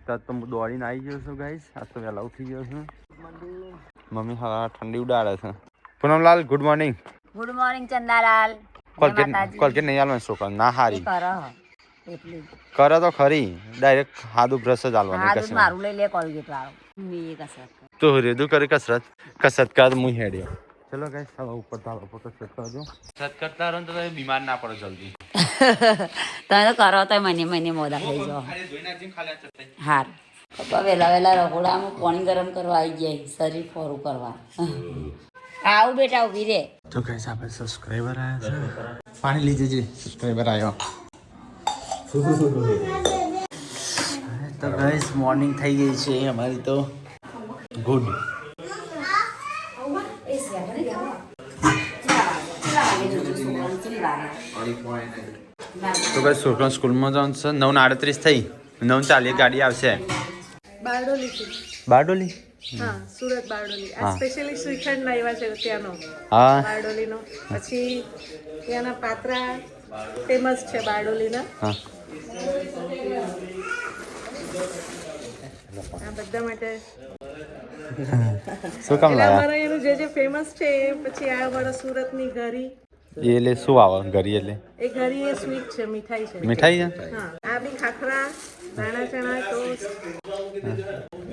તો હું દોડીને આવી ગયો છું ગાઈસ. આજ તો વહેલા ઉઠી ગયો છું. મમ્મી હા ઠંડી ઉડાડે છે. Poonamlal good morning. Good morning Chandalal. Colgate નહીં આલવાનું છોકરા ના હારી કરે તો ખરી. ડાયરેક્ટ હાદું બ્રશ જ આલવાનું. મારું લઈ લે કોલગેટ વાળો. તો રેદું કરી કસરત કર હું હેડ્યો. ચલો ગાઈસ હવે ઉપર ધાબા પર કસરત કરજો. કસરત કરતા રહો તો તમે બીમાર ના પડો જલ્દી. તમે તો કરો તો મને મોડા થઈ જાઓ. હાર પપ્પા વહેલા રખોડામાં પાણી ગરમ કરવા આવી જાય શરીર ફોરું કરવા. આવું બેટા ઉભી રે. તો ગાઈસ આપણે સબસ્ક્રાઇબર આવ્યા છે. પાણી લઈ જજે. સબસ્ક્રાઇબર આવ્યો. તો ગાઈસ મોર્નિંગ થઈ ગઈ છે અમારી તો ગુડ. તો ભાઈ છોકરા સ્કૂલમાં જવાનું છે. 9:38 થઈ. 9:40 ગાડી આવશે. બારડોલી હા સુરત બારડોલી. આ સ્પેશિયલી શ્રીખંડ લાવ્યા છે ત્યાંનો. હા બારડોલીનો. પછી ત્યાંના પાત્રા ફેમસ છે બારડોલીના. હા આ બધા માટે શું કામ લાયા? અમારા એનું જે ફેમસ છે એ પછી આ અમારા સુરતની ઘરી. એટલે શું આવે ઘરી? એટલે એ ઘરી એ સ્વીટ છે, મીઠાઈ છે. મીઠાઈ છે. હા આ બી ખાખરા, દાણા ચણા, ટોસ્ટ.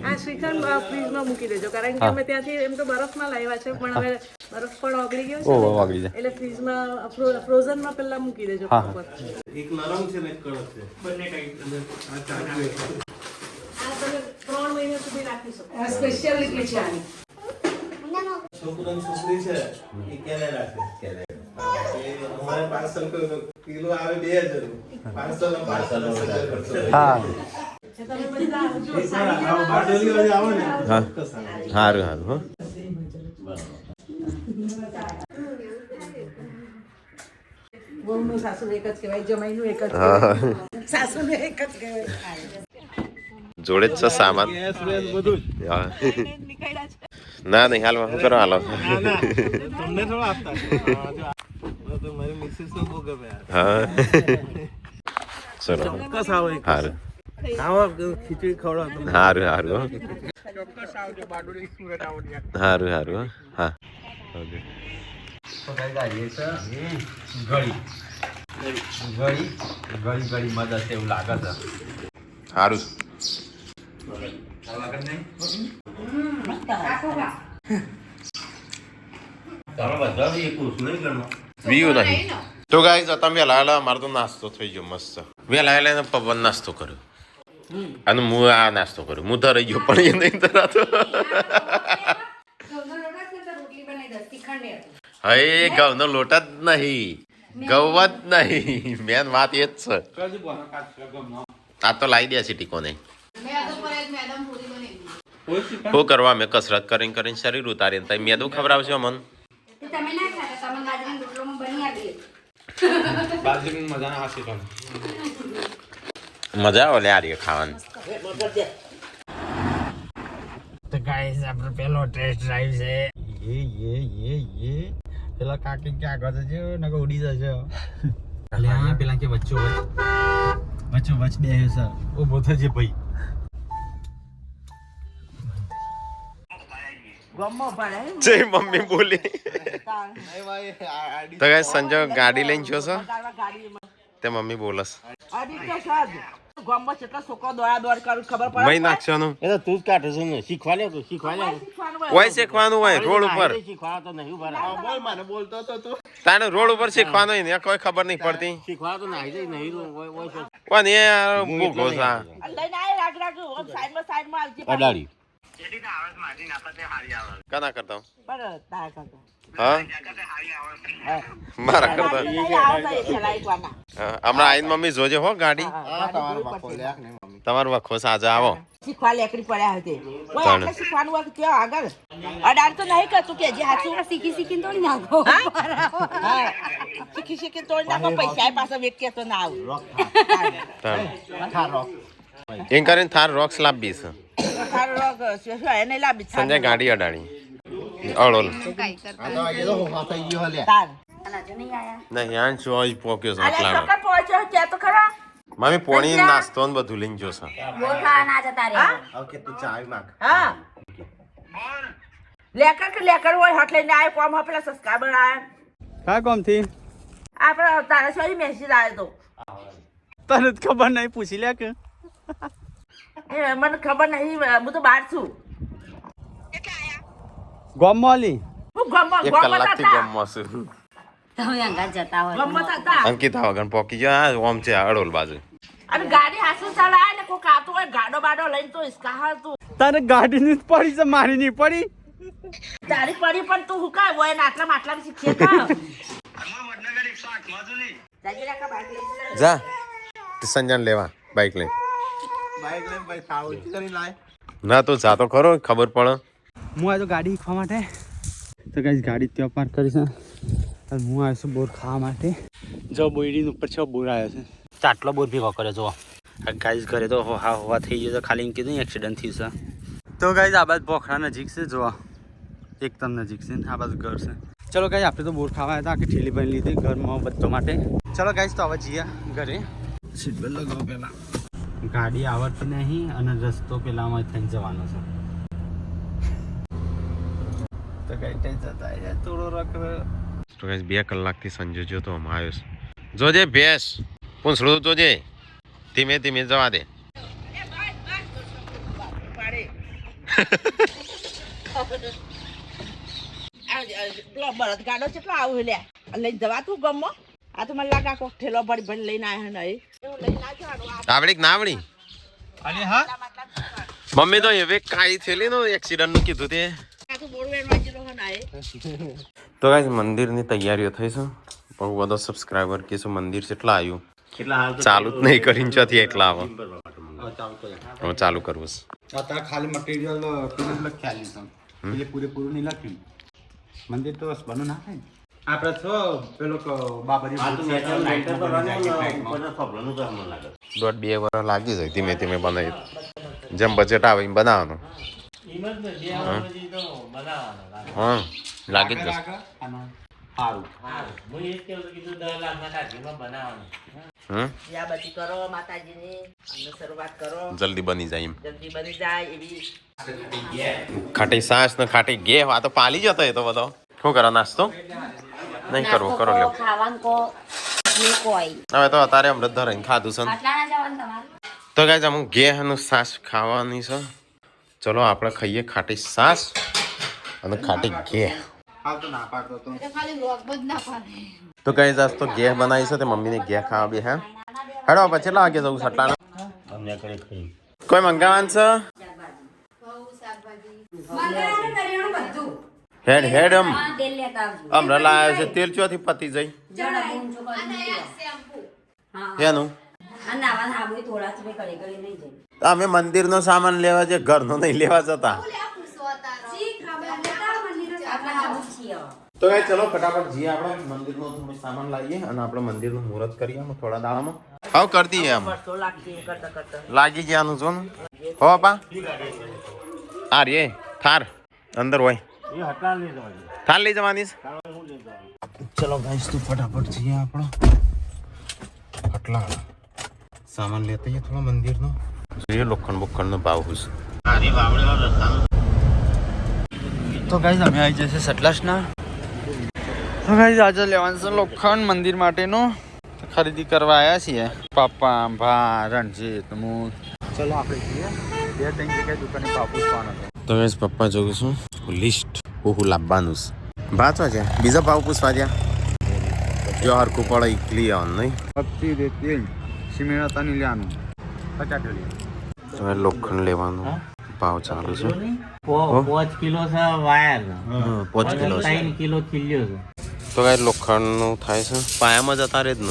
આ શ્રીખંડ ફ્રીજમાં મૂકી દેજો કારણ કે અમે ત્યાંથી એમ તો બરફમાં લાવ્યા છે પણ હવે બરફ પણ ઓગળી ગયો છે ઓગળી જાય એટલે ફ્રીજમાં ફ્રોઝનમાં પહેલા મૂકી દેજો. હા એક નરમ છે ને એક કડક છે. બંને ટાઈપ આ તમે 3 મહિના સુધી રાખી શકો. આ સ્પેશિયલ લીધી છે આની. છોકરાની છોકરી છે એ કેને રાખે અમારે પાર્સલ કિલો આવે 2000 પાર્સલ હા તમે બધા આવજો. બારડોલી વાળી આવો ને હા સારું સારું હો. વહુનું સાસુ એક જ કહેવાય, જમાઈનું એક જ હા કહેવાય, સાસુનું એક જ કહેવાય. જોડે જ છે સામાન. ગેસ વેસ બધું જ. હા. નીકળ્યા છે. ના નહીં હાલ શું કરો હાલો. ના તમને થોડા આપતા તો મારી મિસિસ તો બહુ ગમે હા ચલો ચોક્કસ આવો એક સારું આવો ખીચડી ખવડાવ તમને. સારું સારું હો. ચોક્કસ આવજો બારડોલી સુરત આવો ત્યાં. સારું સારું હો. હા ગળી મદદ એવું લાગે છે. સારું વ્યૂ નહીં. તો ગાઈસ તમે વહેલા વહેલા અમારો તો નાસ્તો થઈ ગયો મસ્ત. વહેલા વહેલા પવન નાસ્તો કર્યો અને હું આ નાસ્તો કર્યો. હું ધરાઈ ગયો પણ એ નહીં ધરાતો. હવે ઘઉંનો લોટ જ નહીં, ઘઉં જ નહીં, મેન વાત એ જ છે. આ તો લાવી દે છે ટીકોને. શું કરવા મેં કસરત કરીને શરીર ઉતારીને તમે મેદું ખવડાવશો મને. મજા આવે લે આ રે ખાવાની. તો ગાઈસ આપણો પહેલો ટેસ્ટ ડ્રાઈવ છે. પેલા કાકી કે આગળ જજો નકો ઉડી જશે. અલ્યા પેલા કે વચ્ચો વચ્ચ બે છે. ઊભો થજે ભાઈ. જય મમ્મી બોલી. તો ગાઈસ સંજય ગાડી લઈને ગયો છો તે મમ્મી બોલસ. મહી નાખવાનું એ તો તું જ કાઢે છે ને શીખવા લે તું હોય શીખવાનું હોય રોડ ઉપર. શીખવા તો નહીં ઉભા બોલ મને બોલતો તો તું તાને રોડ ઉપર શીખવાનું હોય ને કોઈ ખબર નહીં પડતી. શીખવા તો નહીં જઈ નહીં પણ એ મૂકો સા અડાડી કના કરતા હા મારા કરતા. હમણાં આઈને મમ્મી જોજે હો ગાડી. તમારું વખો સાજા આવો. શીખવા લેકડી પડ્યા હતી આપણે શીખવાનું હોય કે આગળ અડાડ તો નહીં કરતું કે જે હાથું શીખીને તોડી નાખો. શીખીને તોડી નાખો પૈસા પાસે વેચે તો ના આવું. એમ કરીને થાર રોક્સ લાવવી છે. એને લાવી સંજય ગાડી અડાડી અડોલ નહીં આન ચોઈસ પોક્યો છે આટલા તો ખરા મમ્મી પોણી નાસ્તો ને બધું લઈને જોશે બોર ખાવા ના જતા રે ઓકે તું ચા આવી માંગ હા લેકર હોય હટ લઈને આવ્યો કોમ હો પેલા સબસ્ક્રાઈબર આયા કા કોમ થી આપણે તારા સોરી મેસેજ આવ્યો તો તને જ ખબર નહીં પૂછી લે કે એ મને ખબર નહીં હું તો બહાર છું ગોમવાલી હું ગમમાં એક કલાકથી ગમમાં છું તમે અંગાત જતા હોય ગમમાં હતા અંકિતા વગર પોકી ગયા ઓમ છે અડોલ બાજુ અને ગાડી હાસુ ચલાય ને કોઈ કાતો હોય ગાડો બાડો લઈને તો ઇસકા હાલ તું તને ગાડીની જ પડી છે મારી નહીં પડી તારી પડી પણ તું હુકાય હોય ને આટલા માટલા શીખીએ કા જા તે સંજન લેવા બાઈક લઈ બાઈક લઈને ભાઈ સાઉથ કરી લાય ના તો જાતો ખરો ખબર પડે હું આવ્યો ગાડી શીખવા માટે તો કઈ ગાડી ત્યાં પાર્ક કરી છે અને હું આવ્યો છું બોર ખાવા માટે જો બોયડીની ઉપર છે બોર આવ્યો છે ચાટલો બોર ભેગો કર્યો જો ગાઈઝ ઘરે તો હા હોવા થઈ ગયો તો ખાલી એમ કીધું એક્સિડન્ટ થયું છે તો ગાઈઝ આ બાજુ પોખરા નજીક છે જો એકદમ નજીક છે આ બાજુ ઘર છે ચલો ગાઈઝ આપણે તો બોર ખાવા આવ્યા હતા આખી ઠેલી ભરી લીધી ઘરમાં બધો માટે ચલો ગાઈઝ તો હવે જઈએ ઘરે સીટ બેલ્ટ લગાવો પહેલાં ગાડી આવડતી નહીં અને રસ્તો પેલામાં થઈને જવાનો છે તો કઈ ત્યાં જતા રહ્યા થોડો રખ તો ગાઈસ 2 કલાકથી સંજુ જો તો આવ્યો છે જોજે ભેંસ પૂંછડું જોજે ધીમે ધીમે જવા દે બળદ ગાડો કેટલો આવું લે લઈને જવા તું ગમમાં આ તો મને લાગે કોક ઠેલો ભરી ભરી લઈને આવ્યા ને એવું લઈને ના જવાનું આવડી કે ના આવડી અરે હા મમ્મી તો હવે કાઈ થયેલી નો એક્સિડન્ટ નું કીધું તે આ તો બોર વેર વાંચી લો ને તો ગાઈસ મંદિરની તૈયારીઓ થઈ છે બહુ બધો સબસ્ક્રાઇબર કે શું મંદિર કેટલા આવ્યું ચાલુ જ નહીં કરીને ચોથી એકલા આવે હું ચાલુ કરવું છે અત્યારે ખાલી મટીરિયલ પેલું લખ્યા છે એટલે પૂરેપૂરું નહીં લખ્યું મંદિર તો બનું ના થાય ને આપણે છો પેલો બાબરી 1.5-2 વર્ષ લાગી જાય ધીમે ધીમે બનાવી જેમ બજેટ આવે એમ બનાવવાનું હા લાગી જ જશે સારું બધી કરો માતાજીની અને શરૂઆત કરો જલ્દી બની જાય એમ જલ્દી બની જાય એવી ખાટી સાસ ને ખાટી ગે આ તો પાલી જતો એ તો બધો શું કરો નાસ્તો નહીં કરવો કરો લ્યો ખાવાનું કો જે કોઈ હવે તો અત્યારે અમૃત ધરાઈને ખાધું છે આટલા ના જવાનું તમારે તો ગાઈસ અમુક ગે અને સાસ ખાવાની છે ચલો આપણે ખાઈએ ખાટી સાસ અને ખાટી ગે હાલ તો ના પાડતો તો તો ગાઈસ આજ તો ગે બનાવી છે તે મમ્મીને ગે ખાવા બે હે હેડો પછી કેટલા વાગે જવું સટલાને કોઈ મંગાવાનું છે હેડ હેડ તેલ લેતા આવજો હમણાં લાવ્યો છે તેલ ચોથી પતી જઈ જણા ઊંચું કરી હા એનું આ નાવા સાબુ થોડા છે કડી કડી નહીં જાય અમે મંદિરનો સામાન લેવા છે ઘરનો નહીં લેવા જતા તો ગાઈસ ચલો ફટાફટ જઈએ આપણે મંદિરનો થોડો સામાન લાવીએ અને આપણે મંદિરનું મુહૂર્ત કરીએ થોડા દાડામાં હાવ કરી દઈએ આમ તો લાગતી કરતા કરતા લાગી જવાનું જો ને હો પા આ રે થાર અંદર હોય થાર લઈ જવાની ચલો ગાઈસ તો ફટાફટ જઈએ આપણે ફટલા સામાન લેતા જઈએ થોડા મંદિરનો જોઈએ લોખંડ બોખંડનો ભાવ હુસ તો ગાઈઝ અમે આવી જશે સટલાસના તો ગાઈઝ આજે લેવાનું છે લોખંડ મંદિર માટેનો ખરીદી કરવા આવ્યા છીએ પપ્પા ભા રણજીત હું ચલો આપણે જઈએ 2-3 જગ્યાએ દુકાને ભાવ પૂછવાનો હતો તો ગાઈસ પપ્પા જોઉં છું લિસ્ટ હું લાવવાનું છે ભાચવા છે બીજા ભાવ પૂછવા ત્યાં જો હરખું પડે એકલી આવવાનું નહીં પત્તી રેતી સિમેન્ટ હતા નહીં લેવાનું 50 હવે લોખંડ લેવાનું ભાવ ચાલુ છે 5 કિલો છે વાયર 5 કિલો છે 3 કિલો ખીલ્યો છે તો ગાઈસ લોખંડનું થાય છે પાયામાં જતા રહે જ ને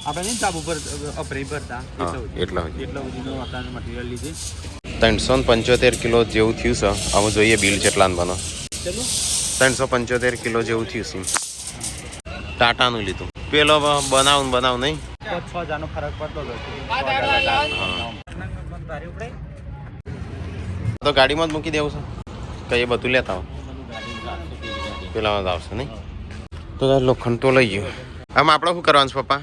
આપણે નહીં ચાપ ઉપર અપરી ભરતા હા એટલા એટલા સુધીનો અત્યારે મટીરિયલ લીધી 375 કિલો જેવું થયું છે હવે જોઈએ બિલ કેટલાનું બનો 375 કિલો જેવું થયું છે ટાટાનું લીધું પેલો બનાવ નહીં 5-6 હજારનો ફરક પડતો હતો તો ગાડીમાં જ મૂકી દેવું છે કઈ બધું લેતા હો પેલામાં જ આવશે નહીં તો લોખંડ તો લઈ ગયું આમ આપણે શું કરવાનું છે પપ્પા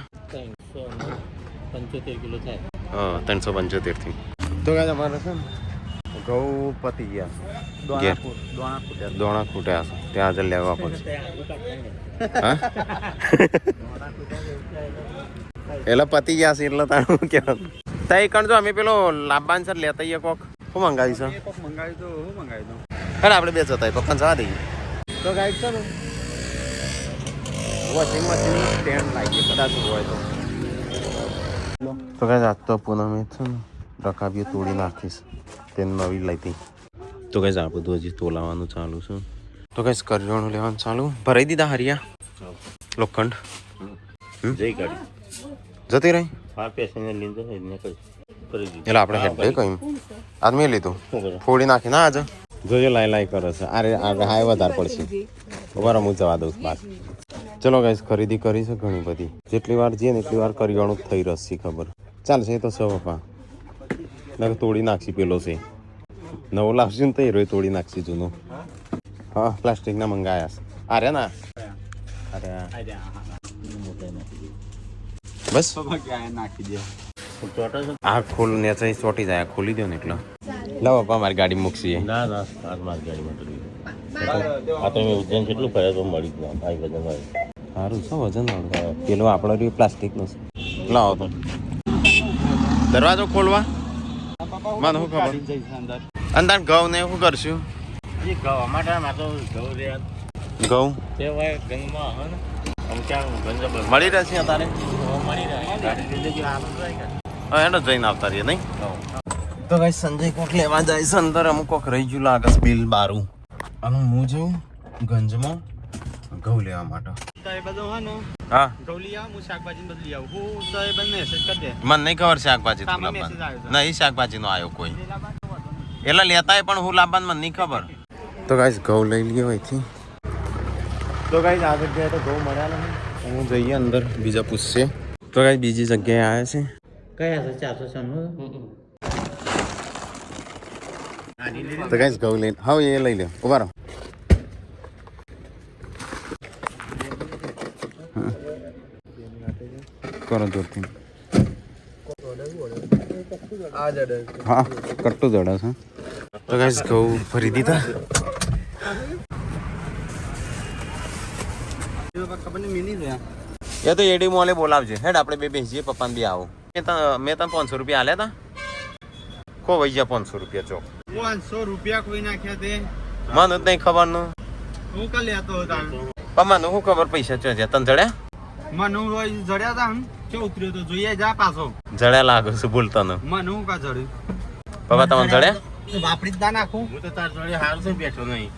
કિલો થાય. હા 375 થી. તો કાંઈ અમારે છે ને ઘઉં પતી ગયા ઘેર. દોણા ખૂટ્યા છે ત્યાં આજે લેવા પડશે. હા એટલે પતી ગયા છે એટલે તારું કહેવાનું. તઈ કણ જો અમે પેલો લાંબાન સર લેતા આવીએ કોક. શું મંગાવી છે? અરે આપણે બે જતા પપ્પાને જવા દઈએ. તો ગાઈડ છે ને વોશિંગ મશીન સ્ટેન્ડ લાગીએ કદાચ હોય તો કાંઈ આજ તો પૂનમે છે ને રકાબીઓ તોડી નાખીશ તે નવી લાવી. તો કાંઈ આ બધું હજી તોલાવાનું ચાલુ છે. તો કાંઈ કરિયાણું લેવાનું ચાલુ. ભરાઈ દીધા હરિયા લોખંડ જઈ ગાડી જતી રહી. હા પેસેન્જર લીધો એટલે એટલે આપણે હેડ કહ્યું આજ મેં લીધું ફોડી નાખી ના આજે જોજો લાઈ કરે છે. અરે આગળ હાય વધારે પડશે. બરાબર હું જવા દઉં બાર. ચલો ગાઈસ ખરીદી કરી છે ઘણી બધી. જેટલી વાર જઈએ ને એટલી વાર કરિયાણું થઈ રહેશે ખબર ચાલશે. એ તો સો પપ્પા ના તોડી નાખશી પેલો છે નવો લાવશે ને તો એ તોડી નાખશી જૂનો. હા પ્લાસ્ટિકના મંગાયા છે. અરે ના અરે બસ નાખી દે. આ ખોલ ને ચોટી જાય ખોલી દો ને એટલે લાવ પપ્પા મારી ગાડી મૂકશી. ના ના આ મારી ગાડીમાં ચડી આ તો મેં ઉજ્જૈન કેટલું ફર્યા તો મળી ગયું ભાઈ વજન વાળું સારું છે વજન વાળું. પેલો આપણો રહ્યો પ્લાસ્ટિકનો છે. લાવો તો દરવાજો ખોલવા મને શું ખબર અંદર ઘઉં ને શું કરશું? ઘઉં મળી રહેશે અત્યારે. હા એનો જઈને આવતા રહીએ નહીં. તો ભાઈ સંજય કોક લેવા જાય છે અંદર. અમુક કોક રહી ગયું લાગે છે બિલ બારું. અને હું જઉં ગંજમાં ઘઉં લેવા માટે. હા મને નહીં ખબર શાકભાજી નહીં શાકભાજી નો આવ્યો કોઈ એટલે લેતાય પણ હું લાવવાનું મને નહીં ખબર. તો ગાઈસ ઘઉં લઈ લઈએ અહીંથી. તો ગાઈસ આ જગ્યાએ તો ઘઉં મળ્યા નહીં. હું જઈએ અંદર બીજા પૂછશે. તો ગાઈસ બીજી જગ્યાએ આવ્યા છે. કયા છે 496? તો ગાઈસ ઘઉં લઈને હા એ લઈ લે ઉભા રહો. કરો જોરથી. હા કટ્ટું જડે છે. તો ગાઈસ ઘઉં ભરી દીધા. એ તો એડી મોલે બોલાવજે હેડ આપણે બે બેસીએ પપ્પાને બી આવો. મેં તને 500 રૂપિયા આલ્યા હતા. ખો વહી ગયા 500 રૂપિયા ચોક. 500 રૂપિયા કોઈ નાખ્યા તે મને જ નહીં ખબર નું. હું કા લેતો હતો પપ્પા મને શું ખબર પૈસા ચો છે તને જડ્યા? મને જડ્યા તા કે ઉતર્યો તો જોઈએ જા પાછો જડ્યા લાગે છે બોલતા ને. મને હું કા જડ્યું પપ્પા તમને જડ્યા? વાપરી જ દા નાખું હું તો તાર જોડે હારું છે બેઠો નહીં.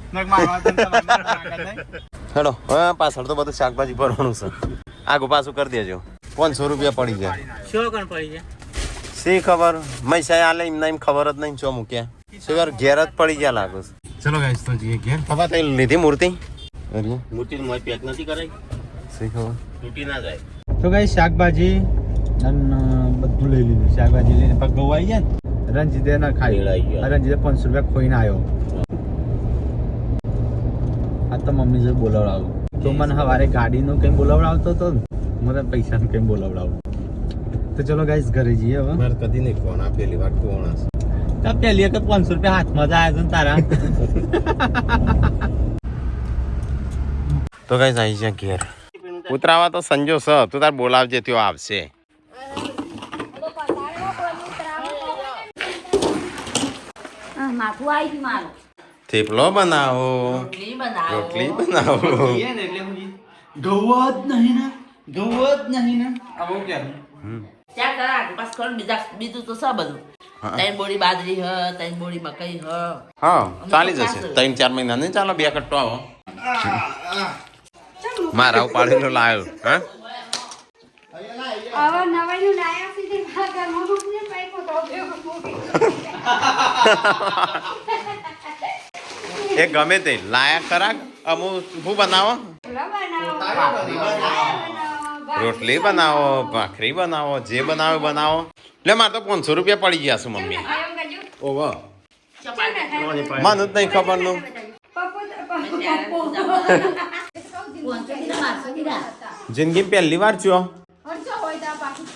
હેડો હવે પાછળ તો બધું શાકભાજી ભરવાનું છે. આગું પાછું કરી દેજો. 500 રૂપિયા પડી જાય. શું કણ પડી જાય શી ખબર મૈસા આલે એમને એમ ખબર જ નહીં ચો મૂક્યા. શું યાર ઘેર જ પડી ગયા લાગે છે. ચલો ગાઈસ તો જઈએ ઘેર. પપ્પા તઈ લીધી મૂર્તિ? અરે મૂર્તિ મોય પેક નથી કરાઈ શી ખબર તૂટી ના જાય. તો ગાઈ શાકભાજી અને બધું લઈ લીધું. શાકભાજી લઈને પગ ઘઉં આવી જાય ને રંજીતે ના ખાઈ. રંજીતે 500 રૂપિયા ખોઈને આવ્યો. આ તો મમ્મી જે બોલાવડાવું તો મને સવારે ગાડીનું કંઈ બોલાવડાવતો હતો ને મને પૈસાનું કંઈ બોલાવડાવું. તો ચલો ગાઈસ ઘરે જઈએ હવે. મારે કદી નહીં કોણ આ પહેલી વાર કોણ હશે. તો પહેલી વખત 500 રૂપિયા હાથમાં જ આવ્યા છે ને તારા. તો ગાઈસ આવી જાય ઘેર. ઉતરાવા તો સંજો સ તું તાર બોલાવજે ત્યો આવશે. માથું આવી ગયું મારું. થેપલો બનાવો રોટલી બનાવો. રોટલી બનાવો. ત્યાં કરા આગળ પાસ કરો બીજું તો સબ બધું. ત્રણ બોડી બાજરી હ ત્રણ બોડી મકઈ હ. હા ચાલી જશે 3-4 મહિના નહીં ચાલો 2 કટ્ટો આવો. મારા ઉપાડેલો લાવ્યો હા. આવા નવાઈનું લાયા સુધી ઘરમાં મૂકીને પાઇપો તો એ ગમે તે લાયા ખરા અમુક શું બનાવો? રોટલી બનાવો ભાખરી બનાવો જે બનાવો બનાવો. એટલે મારે તો 500 રૂપિયા પડી ગયા છે મમ્મી. ઓહો મને જ નહીં ખબર નું. જિંદગી પહેલી વાર છો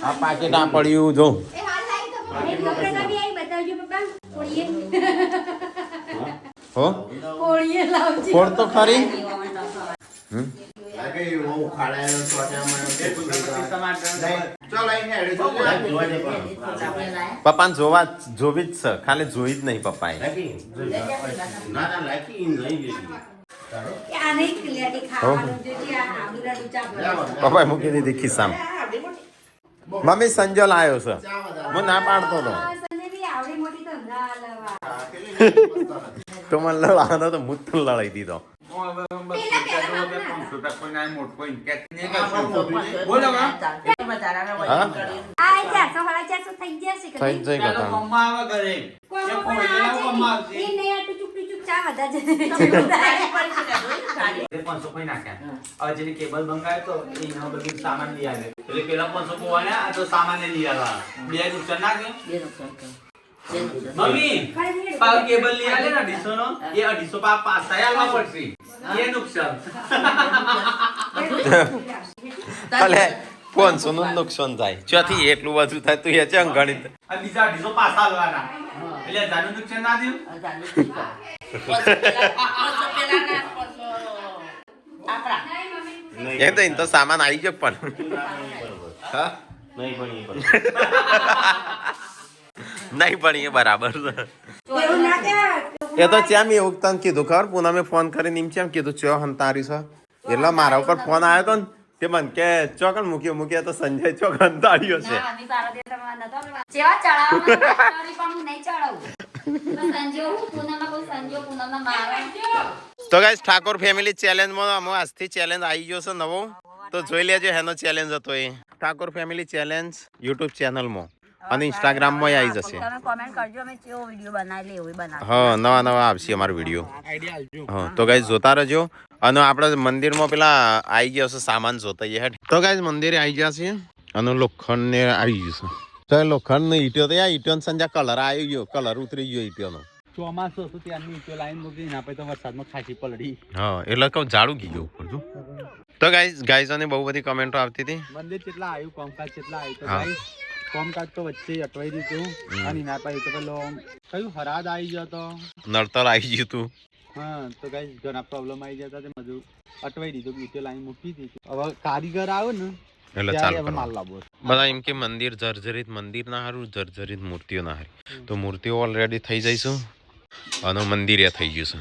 આ પાકેટ આ પડ્યું જો એ હાલ લાઈ તો એ ઢોકળા બી આવી બતાવજો પપ્પા કોળીએ હો કોળીએ લાવજો ફોડ તો ખરી પપ્પાને જોવી જ છે ખાલી જોઈ જ નહીં પપ્પાએ આ નહીં ક્લિયરલી ખાવાનું જોજી આ આબુલા ડુચા પપ્પાએ મૂકી દીધી ખિસ્સામાં મમ્મી સંજો લાયો છે હું ના પાડતો હતો સંજયની આવડી મોટી તો ના લવા તો મને લડાવવાનો તો હું જ લડાઈ દીધો આ 400 થઈ જશે કે થઈ જાય ગતા એ નહીં આ ટુચુક ટુચુક ચા વધા જશે જેને કેબલ બંગાયો તો એના બધું સામાન લઈ આવે એટલે પેલા 500 કોવાના આ તો સામાન લઈ આલા બે નુકસાન ના ગયો મમ્મી પાવ કેબલ લઈ આલે ને 250 નો એ 250 પાછા આલવા પડશે એ નુકસાન ભલે 500 નું નુકસાન થાય ચોથી એટલું વધુ થાય તું એ ચંગ ગણિત આ બીજા 250 પાછા આલવાના એટલે જાનું નુકસાન ના થયું એ તો સામાન આવી ગયો પણ હા નહીં પણ એ બરાબર એ તો ચેમ એવું તને કીધું ખબર પૂનમે ફોન કરીને એમ ચેમ કીધું ચો હંતારી છે એટલે મારા ઉપર ફોન આવ્યો તો ને તે મને કે ચોકન મૂક્યો તો સંજય ચોક હંતાડ્યો છે જેવા ચડાવ તો ગાઈસ ઠાકોર ફેમિલી ચેલેન્જમાં અમે આજથી ચેલેન્જ આવી ગયો છે નવો તો જોઈ લેજો એનો ચેલેન્જ હતો એ ઠાકોર ફેમિલી ચેલેન્જ યુટ્યુબ ચેનલમાં અને ઇન્સ્ટાગ્રામમાં આવી જશે તમે કોમેન્ટ કરજો અમે કેવો વિડિયો બનાવી લે એવું બનાવી હા નવા આવશે અમારો વિડીયો હા તો ગાઈસ જોતા રહેજો અને આપણે મંદિરમાં પેલા આવી ગયો છે સામાન જોતા હેઠ તો ગાઈસ મંદિરે આવી ગયા છે અને લોખંડ ને આવી ગયું છે તો લોખંડ ને ઈટ્યો તો ઈટ્યો સંજા કલર આવી ગયો કલર ઉતરી ગયો ઈટ્યોનો ચોમાસું હતું ત્યાંની ઈટો લાઈન મૂકી ના પછી તો વરસાદમાં ખાસી પલડી હા એટલે કહું ઝાડું ગઈ ગયું ઉપર જો તો ગાઈઝોની બહુ બધી કમેન્ટો આવતી હતી મંદિર કેટલા આવ્યું કોમકાજ કેટલા આવ્યું તો હા. ગાઈસ કોમકાજ તો વચ્ચે અટવાઈ દીધું અને ના પછી તો પેલો કયું હરાદ આવી ગયો તો નડતર આવી ગયું તું હા તો ગાઈસ ઘણા પ્રોબ્લેમ આવી જતા તે બધું અટવાઈ દીધું ઈટો લાઈન મૂકી દીધી હવે કારીગર આવે ને એટલે ત્યારે ચાલુ હવે માલ કરવા લાવવો છે. બધા એમ કે મંદિર જર્જરિત મંદિર ના હારું જર્જરિત મૂર્તિઓ ના હારી તો મૂર્તિઓ ઓલરેડી થઈ જઈશું અને મંદિર એ થઈ ગયું છે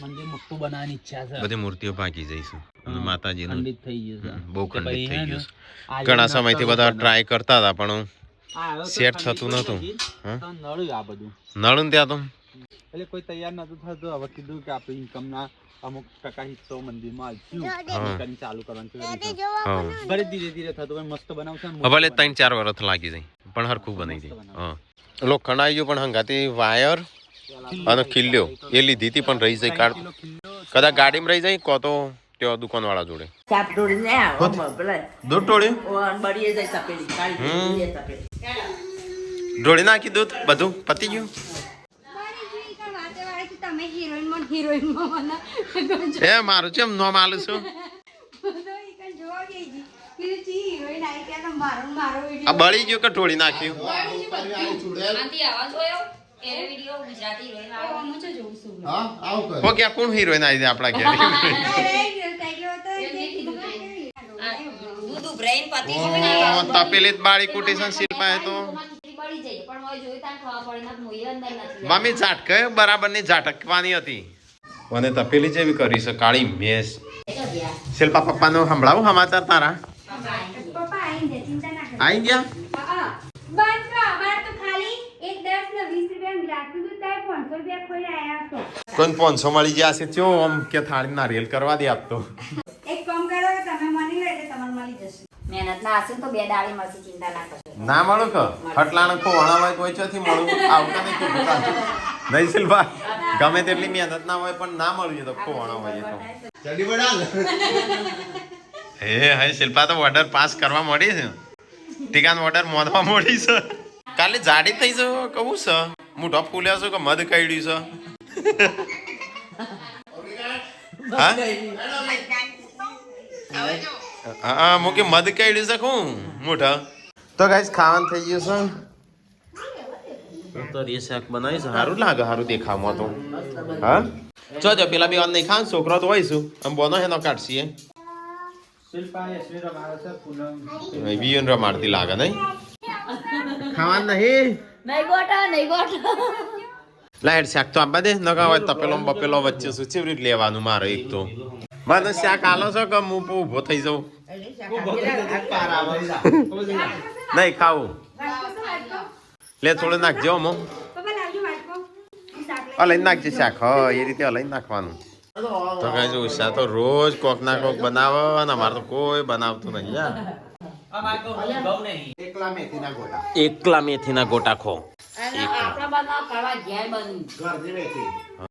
મંદિર મોટું બનાવવાની ઈચ્છા છે બધી મૂર્તિઓ પાકી જઈશું અને માતાજીનું ખંડિત થઈ ગયું છે બહુ ખંડિત પછી થઈ હે ને, ગયું છે આ ઘણા જે સમયથી નકલો બધા બનાવે. ટ્રાય કરતા હતા પણ આ હવે તો સેટ ખંડિત થતું નતું. પછી હા? તો નળ્યું આ બધું નળું ત્યાં તો એટલે કોઈ તૈયાર નતું થતું હવે કીધું કે આપણે ઇન્કમના અમુક ટકા હિસ્સો મંદિરમાં હા. કરીને ચાલુ કરવાનું છે હા ભલે ધીરે ધીરે થતું પણ મસ્ત બનાવશે ને ભલે 3-4 વર્ષ લાગી જાય પણ હરખું બનાવી દે હા લોખંડ આવી ગયું પણ હંગાતી વાયર અને ખીલ્યો એ લીધી હતી પણ રહી જાય કદાચ ગાડીમાં રહી જાય કો તો ત્યાં દુકાન વાળા જોડે ચાપ ઢોળીને આવો પેલા દૂધ ટોળ્યું બળીએ જાય તપેલી કાળી તપેલી ઢોળી નાખી દૂધ બધું પતી ગયું તમે હિરોઈનમાં એ મારું છે એમ નો માલું છું આ બળી ગયું કે ઢોળી નાખ્યું હો ક્યાં કોણ હિરોઈન આવી આપણા ઘેર દૂધ ઉભરાઈને પતી ઓ તપેલી જ બાળી કુટી છે શિલ્પા એ તો બળી જાય પણ હવે જોઈ તાર ખવા પડે ના મોઈ અંદર નથી મમ્મી ઝાટકે બરાબરની ઝાટકવાની હતી અને તપેલી જેવી કરી છે કાળી મેસ શિલ્પા પપ્પાનો સંભળાવું સમાચાર તારા પપ્પા આવીને ચિંતા ના કરો આવી ગયા બસ તો અમારે તો ખાલી એક 10 ને 20 રૂપિયા રાખી દઉં તારે 500 રૂપિયા ખોઈ આયા છો કોઈ 500 મળી ગયા છે ચો આમ કે થાળી નારિયેલ કરવા દે આપતો એક કામ કરો કે તમે મની લો એટલે તમને મળી જશે મહેનત ના હશે તો બે ડાળી મળશે ચિંતા ના કરશો ના મળું કે હટલાને ખોવાણા હોય કોઈ ચોથી મળું આવતા નહીં કીધું નહીં શિલ્પા ગમે તેટલી મહેનત ના હોય પણ ના મળ્યું તો ખોવાણા હોય એ તો હે શિલ્પા તો ઓર્ડર પાસ કરવા મળી છે ટીકાનો ઓર્ડર મોદવા મળી છે કાલે જાડી થઈ છે કહું છે મોઢો ફૂલ્યો છે કે મધ કઈડ્યું છે હા મૂકી મધ કઈડ્યું છે હું મોઢા તો ગાઈસ ખાવાનું થઈ ગયું છે તો રે શાક બનાવીશ સારું લાગે સારું દેખાવમાં તો હા જો પેલા બે વાર નહીં ખાન છોકરો તો હોય છું આમ બોનો હેનો કાઢશીએ વિયન રમાડતી લાગે નહીં ખાવાનું નહીં નહીં ગોટા લાઈટ શાક તો આપવા દે નકા હોય તપેલો બપેલો વચ્ચે શું ચેવી રીતે લેવાનું મારે એક તો મને શાક આલો છો કે હું ઊભો થઈ જાઉં નહીં ખાવું લે થોડું નાખજો અમો લઈને નાખજે શાક હ એ રીતે લઈને નાખવાનું તો કઈ જો ઉષા તો રોજ કોક ના કોક બનાવે અને અમારે તો કોઈ બનાવતું નહીં યાર એકલા મેથીના ગોટા ખો આપણા બનાવ કરવા ઘેર બન્યું ઘરની મેથી